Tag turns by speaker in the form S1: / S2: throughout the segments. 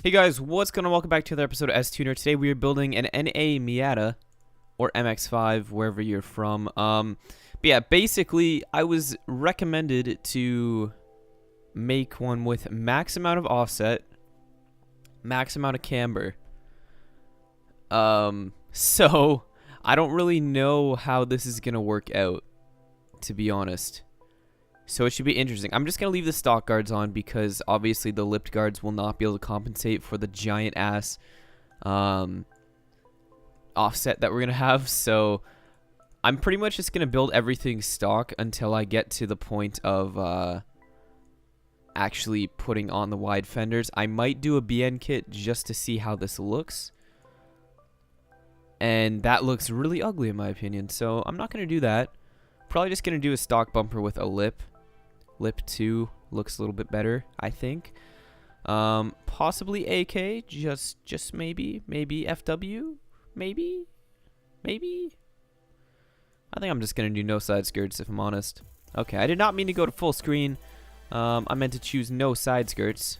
S1: Hey guys, what's going on? Welcome back to another episode of S-Tuner. Today we are building an NA Miata, or MX5, wherever you're from. But yeah, basically, I was recommended to make one with max amount of offset, max amount of camber. So, I don't really know how this is going to work out, to be honest. So it should be interesting. I'm just going to leave the stock guards on because obviously the lipped guards will not be able to compensate for the giant ass offset that we're going to have. So I'm pretty much just going to build everything stock until I get to the point of actually putting on the wide fenders. I might do a BN kit just to see how this looks. And that looks really ugly in my opinion. So I'm not going to do that. Probably just going to do a stock bumper with a lip. Lip 2 looks a little bit better, I think. Possibly AK, just maybe FW, maybe. I think I'm just gonna do no side skirts if I'm honest. Okay, I did not mean to go to full screen. I meant to choose no side skirts.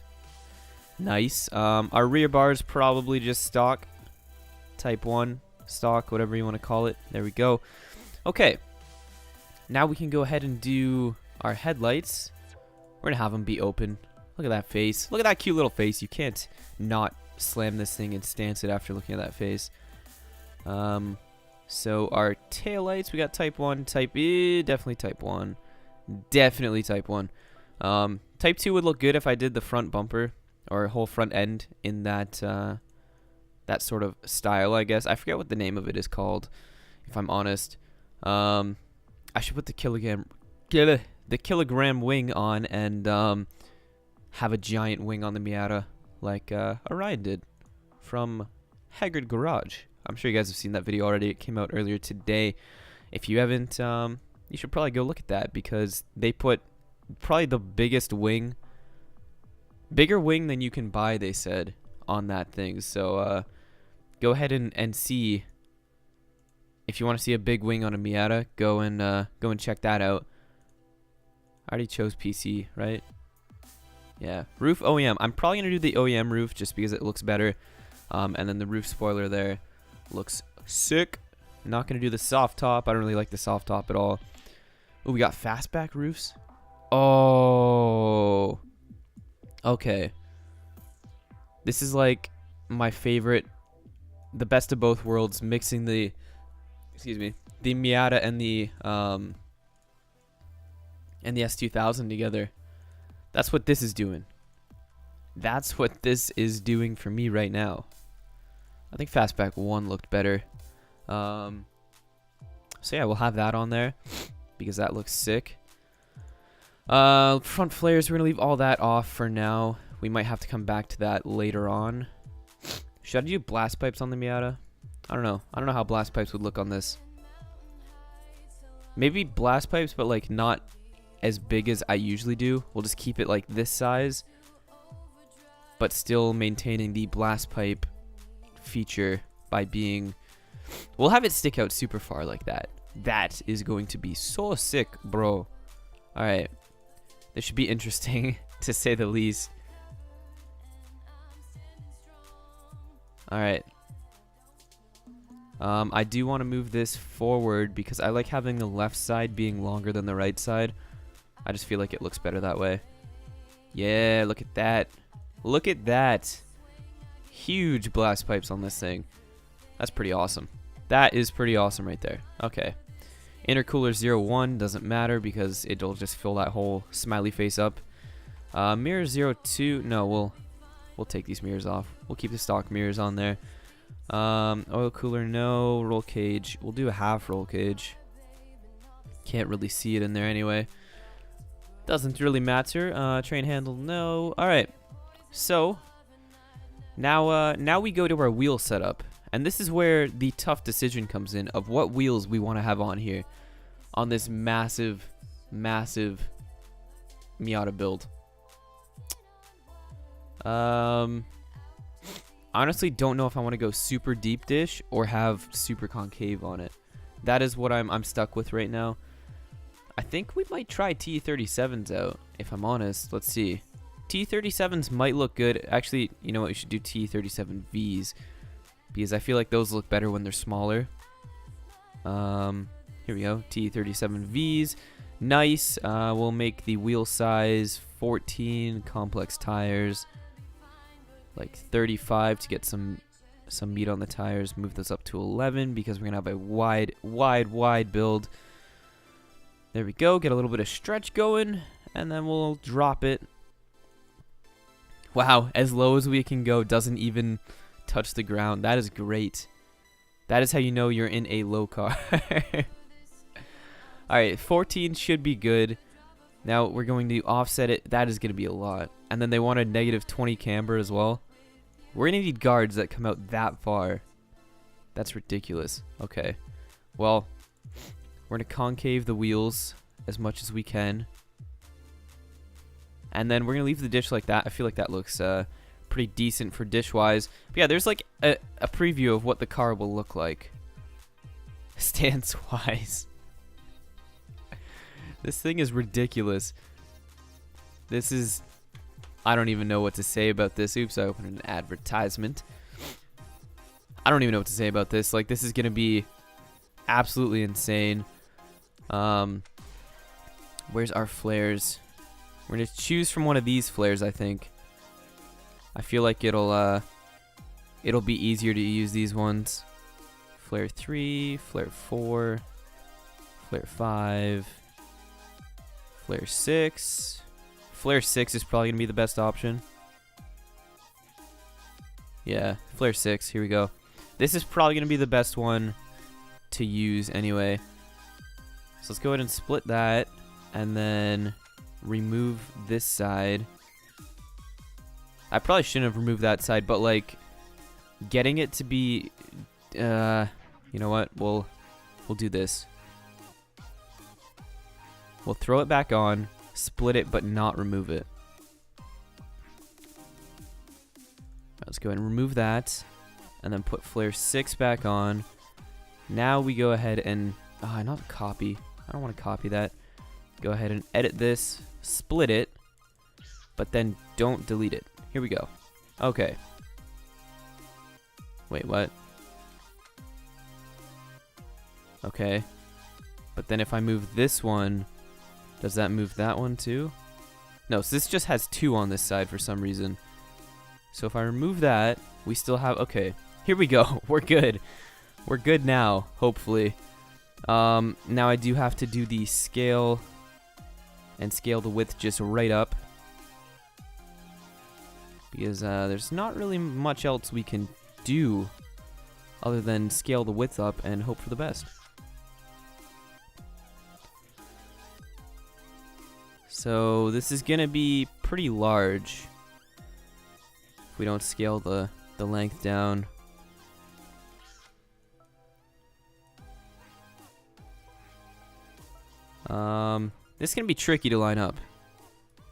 S1: Nice. Our rear bars probably just stock, type 1 stock, whatever you want to call it. There we go. Okay. Now we can go ahead and do our headlights. We're gonna have them be open. Look at that face. Look at that cute little face. You can't not slam this thing and stance it after looking at that face. So our taillights, we got type 1, type E, definitely type 1. Definitely type 1. Type 2 would look good if I did the front bumper or whole front end in that that sort of style, I guess. I forget what the name of it is called, if I'm honest. I should put the kilogram wing on and have a giant wing on the Miata like Orion did from Haggard Garage. I'm sure you guys have seen that video already. It came out earlier today. If you haven't, you should probably go look at that because they put probably the biggest wing, bigger wing than you can buy, they said, on that thing. So go ahead and see. If you want to see a big wing on a Miata, go and check that out. I already chose PC, right? Yeah. Roof OEM. I'm probably going to do the OEM roof just because it looks better. And then the roof spoiler there looks sick. Not going to do the soft top. I don't really like the soft top at all. Oh, we got fastback roofs. Oh. Okay. This is like my favorite, the best of both worlds, mixing the the Miata and the S2000 together. That's what this is doing. That's what this is doing for me right now. I think Fastback 1 looked better. So yeah, we'll have that on there because that looks sick. Front flares, we're gonna leave all that off for now. We might have to come back to that later on. Should I do blast pipes on the Miata? I don't know. I don't know how blast pipes would look on this. Maybe blast pipes, but like not as big as I usually do. We'll just keep it like this size, but still maintaining the blast pipe feature by being... We'll have it stick out super far like that. That is going to be so sick, bro. Alright. This should be interesting, to say the least. Alright. I do want to move this forward because I like having the left side being longer than the right side. I just feel like it looks better that way. Yeah, look at that. Look at that. Huge blast pipes on this thing. That's pretty awesome. That is pretty awesome right there. Okay. Intercooler 01 doesn't matter because it'll just fill that whole smiley face up. Mirror 02, no, we'll take these mirrors off. We'll keep the stock mirrors on there. Oil cooler, no. Roll cage, we'll do a half roll cage. Can't really see it in there anyway. Doesn't really matter. Train handle, no. Alright, so now we go to our wheel setup, and this is where the tough decision comes in of what wheels we want to have on here on this massive Miata build. Honestly, don't know if I want to go super deep dish or have super concave on it. That is what I'm stuck with right now. I think we might try T37s out, if I'm honest. Let's see. T37s might look good. Actually, you know what? We should do T37Vs because I feel like those look better when they're smaller. Here we go. T37Vs. Nice. We'll make the wheel size 14. Complex tires like 35 to get some meat on the tires. Move this up to 11 because we're gonna have a wide build. There we go. Get a little bit of stretch going, and then we'll drop it. Wow, as low as we can go, doesn't even touch the ground. That is great. That is how you know you're in a low car. Alright, 14 should be good. Now we're going to offset it. That is going to be a lot. And then they want a negative 20 camber as well. We're going to need guards that come out that far. That's ridiculous. Okay. Well, we're going to concave the wheels as much as we can. And then we're going to leave the dish like that. I feel like that looks pretty decent for dish-wise. But yeah, there's like a preview of what the car will look like. Stance-wise. This thing is ridiculous. This is... I don't even know what to say about this. Oops, I opened an advertisement. I don't even know what to say about this. Like, this is going to be absolutely insane. Where's our flares? We're going to choose from one of these flares, I think. I feel like it'll be easier to use these ones. Flare 3, flare 4, flare 5, flare 6. Flare 6 is probably going to be the best option. Yeah, flare 6. Here we go. This is probably going to be the best one to use anyway. So let's go ahead and split that and then remove this side. I probably shouldn't have removed that side, but like getting it to be you know what? We'll do this. We'll throw it back on, split it but not remove it. Let's go ahead and remove that and then put flare 6 back on. Now we go ahead and not copy. I don't want to copy that. Go ahead and edit this, split it, but then don't delete it. Here we go. Okay. Wait, what? Okay. But then if I move this one, does that move that one too? No, so this just has 2 on this side for some reason. So if I remove that, we still have... Okay, here we go. We're good. We're good now, hopefully. Now I do have to do the scale and scale the width just right up. Because there's not really much else we can do other than scale the width up and hope for the best. So this is going to be pretty large if we don't scale the length down. This is going to be tricky to line up,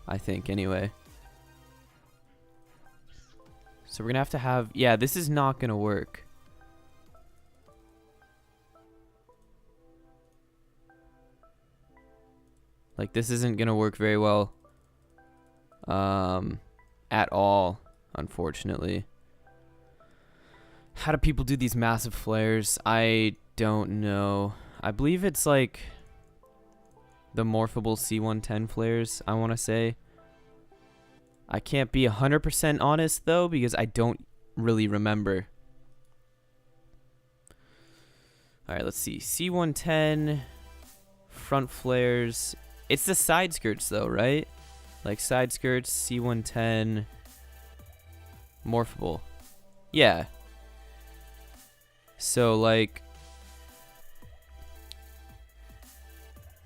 S1: I think, anyway. So we're going to have... Yeah, this is not going to work. Like, this isn't going to work very well. At all, unfortunately. How do people do these massive flares? I don't know. I believe it's like the morphable C110 flares, I want to say. I can't be 100% honest, though, because I don't really remember. Alright, let's see. C110, front flares. It's the side skirts, though, right? Like, side skirts, C110, morphable. Yeah. So, like,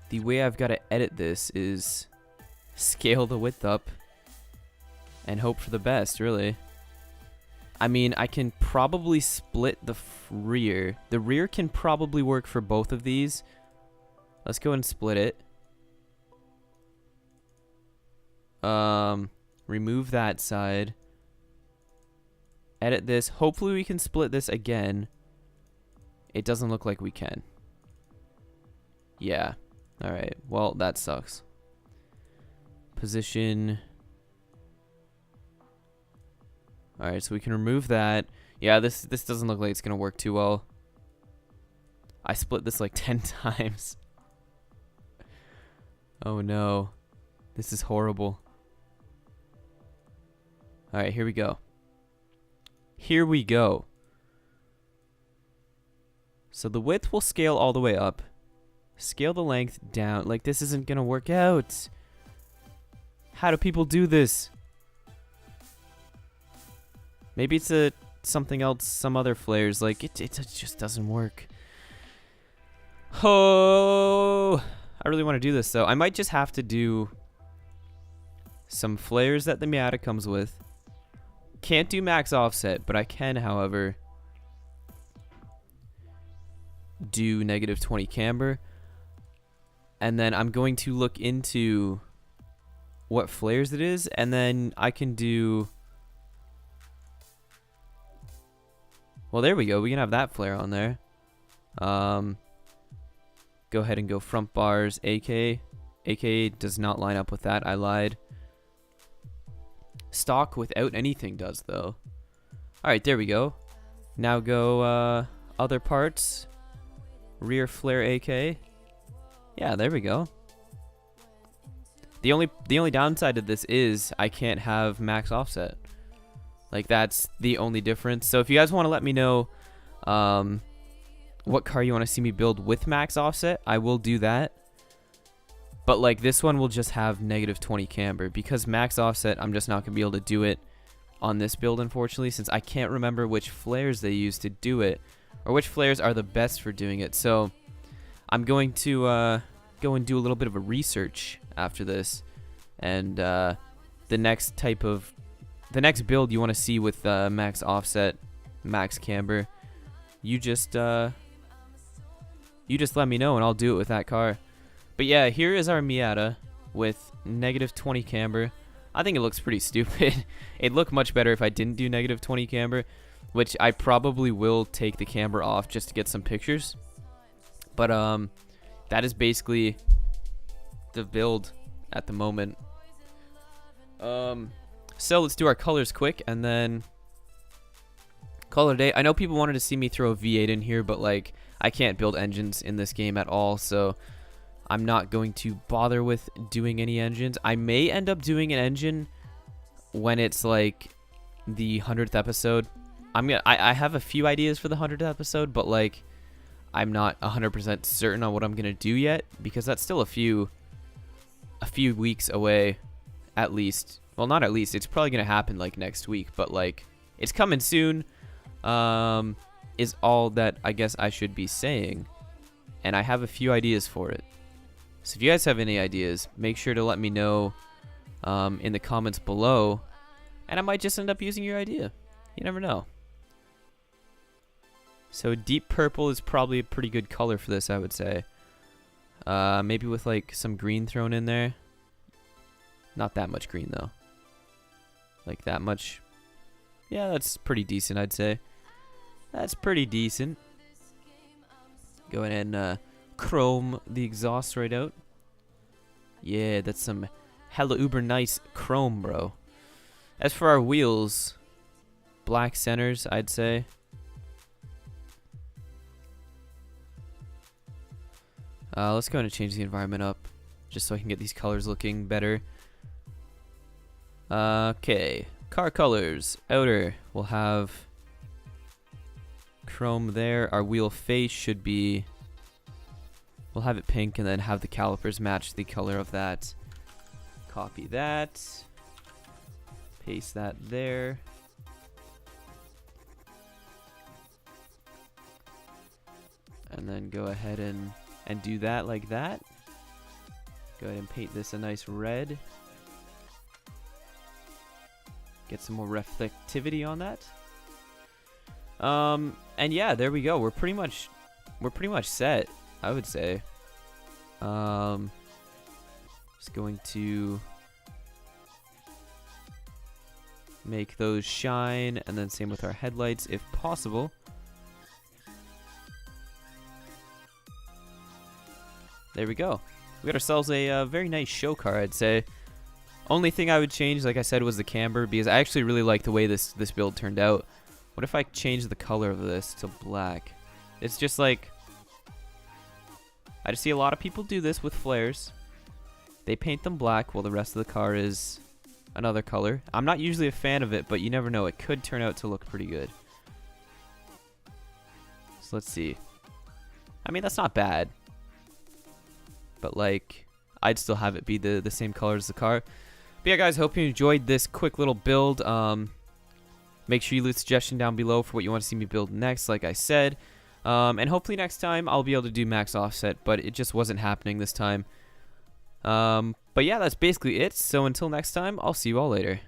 S1: the way I've got to edit this is scale the width up and hope for the best, really. I mean, I can probably split the rear. The rear can probably work for both of these. Let's go and split it. Remove that side. Edit this. Hopefully we can split this again. It doesn't look like we can. Yeah. Alright. Well, that sucks. Position. Alright, so we can remove that. Yeah, this doesn't look like it's gonna work too well. I split this like 10 times. Oh no. This is horrible. Alright, here we go. Here we go. So the width will scale all the way up. Scale the length down. Like, this isn't gonna work out. How do people do this? Maybe it's something else, some other flares. Like, it just doesn't work. Oh, I really want to do this, though. I might just have to do some flares that the Miata comes with. Can't do max offset, but I can, however, do -20 camber. And then I'm going to look into what flares it is, and then I can do... Well, there we go. We can have that flare on there. Go ahead and go front bars, AK. AK does not line up with that. I lied. Stock without anything does, though. Alright, there we go. Now go other parts. Rear flare AK. Yeah, there we go. The only downside to this is I can't have max offset. Like, that's the only difference. So if you guys want to let me know what car you want to see me build with max offset, I will do that. But like, this one will just have -20 camber, because max offset, I'm just not going to be able to do it on this build, unfortunately, since I can't remember which flares they use to do it, or which flares are the best for doing it. So I'm going to go and do a little bit of a research after this, and the next build you want to see with max offset, max camber, you just let me know and I'll do it with that car. But yeah, here is our Miata with -20 camber. I think it looks pretty stupid. It'd look much better if I didn't do -20 camber, which I probably will take the camber off just to get some pictures. But that is basically the build at the moment. So let's do our colors quick and then call it a day. I know people wanted to see me throw a V8 in here, but like, I can't build engines in this game at all, so I'm not going to bother with doing any engines. I may end up doing an engine when it's like the 100th episode. I have a few ideas for the 100th episode, but like, I'm not 100% certain on what I'm gonna do yet, because that's still a few weeks away, at least. Well, not at least. It's probably gonna happen like next week, but like, it's coming soon. Is all that I guess I should be saying, and I have a few ideas for it. So if you guys have any ideas, make sure to let me know in the comments below, and I might just end up using your idea. You never know. So deep purple is probably a pretty good color for this, I would say. Maybe with like some green thrown in there. Not that much green though. Like that much. Yeah, that's pretty decent, I'd say. That's pretty decent. Go ahead and chrome the exhaust right out. Yeah, that's some hella uber nice chrome, bro. As for our wheels, black centers, I'd say. Let's go ahead and change the environment up, just so I can get these colors looking better. Okay, car colors. Outer, we'll have chrome there. Our wheel face should be, we'll have it pink and then have the calipers match the color of that. Copy that. Paste that there. And then go ahead and do that like that. Go ahead and paint this a nice red. Get some more reflectivity on that. And yeah, there we go. We're pretty much set, I would say. Just going to make those shine, and then same with our headlights if possible. There we go. We got ourselves a very nice show car, I'd say. Only thing I would change, like I said, was the camber, because I actually really like the way this build turned out. What if I change the color of this to black? It's just like, I just see a lot of people do this with flares. They paint them black while the rest of the car is another color. I'm not usually a fan of it, but you never know. It could turn out to look pretty good. So let's see. I mean, that's not bad. But like, I'd still have it be the same color as the car. But yeah, guys, hope you enjoyed this quick little build. Make sure you leave a suggestion down below for what you want to see me build next, like I said. And hopefully next time I'll be able to do max offset, but it just wasn't happening this time. But yeah, that's basically it. So until next time, I'll see you all later.